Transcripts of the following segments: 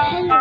Hello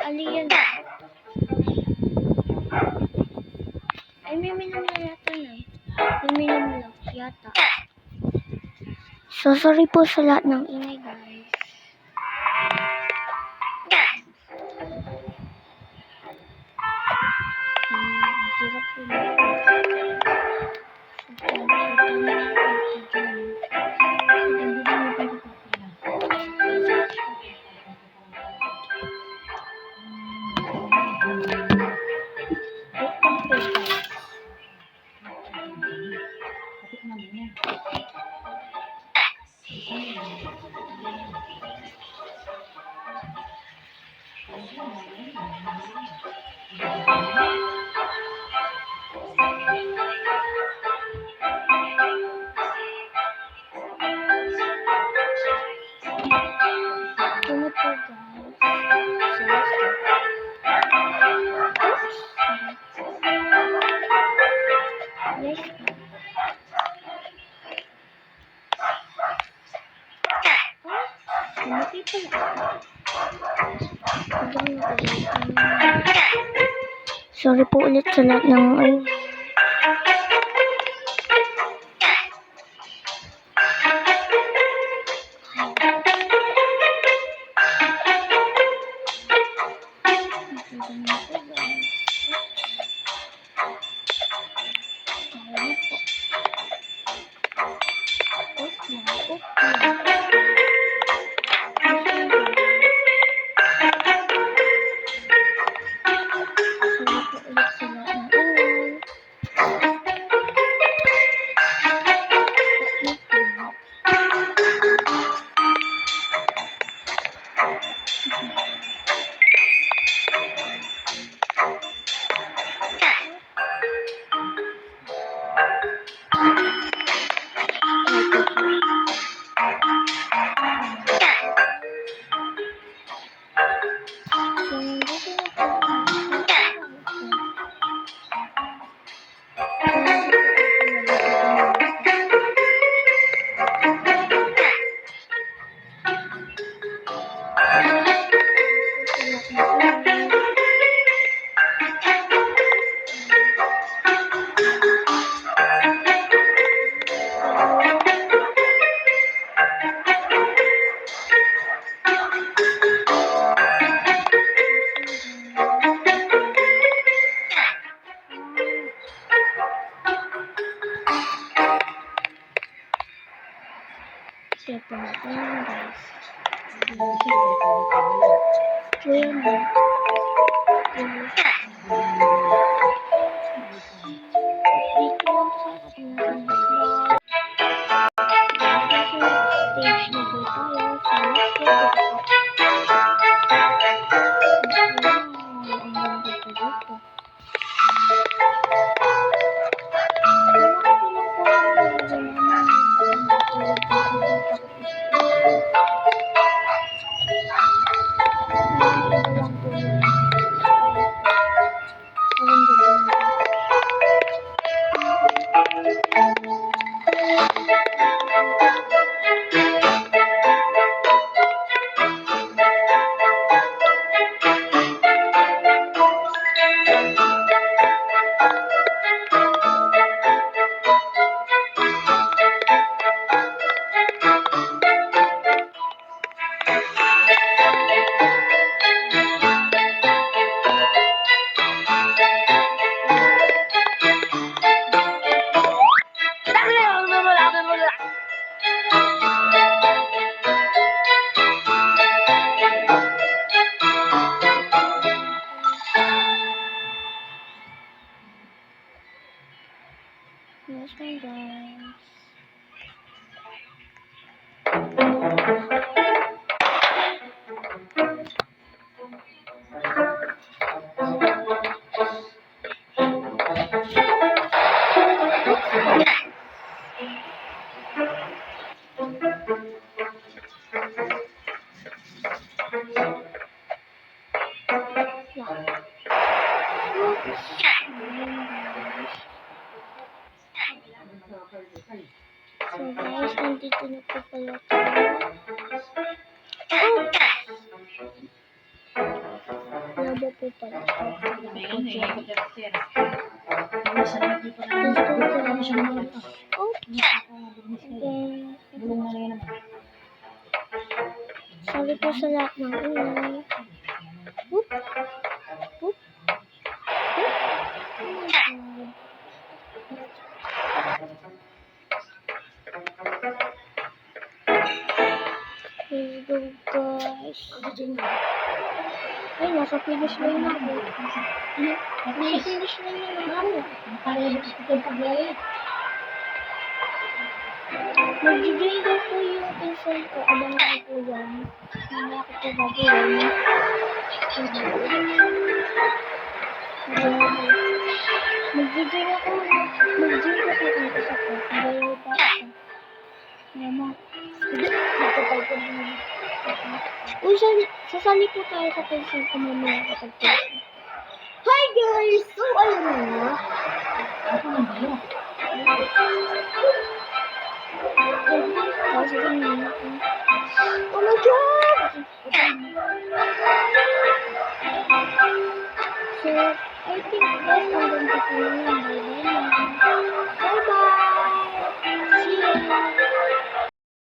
alien. Ay, may minum na yata na. May minum lang yata. So, sorry po sa lahat ng ingay, guys. Hirap po na. Sorry po ulit sa lahat ng ay. Step natin guys. So yun na. Dito lang sa ating stage na po tayo. So let's get it up. Ang ganda po dito. Yes, my guys. So guys, nandito na po pala tayo. Labo po pala. Sorry po sa lahat ng ingay. Whoop. Whoop. Let's go guys. Ay, nasa finish line na ako. Nasa finish line na ako. Mag-join daw po yung pinsan ko. Abangan ko po yan. Mamaya ko po gagawin. Mag-join ako. Mag-join ko sa akin isa ko. Magayaw pa ako. Mama. Matapay ko naman. Uy, sasali po tayo sa pinsan ko mamaya kapag po. Hi guys! So, ayun na. Tapos ganyan ako. Oh my God! So, I think guys, hanggang dito na lang. Bye-bye na.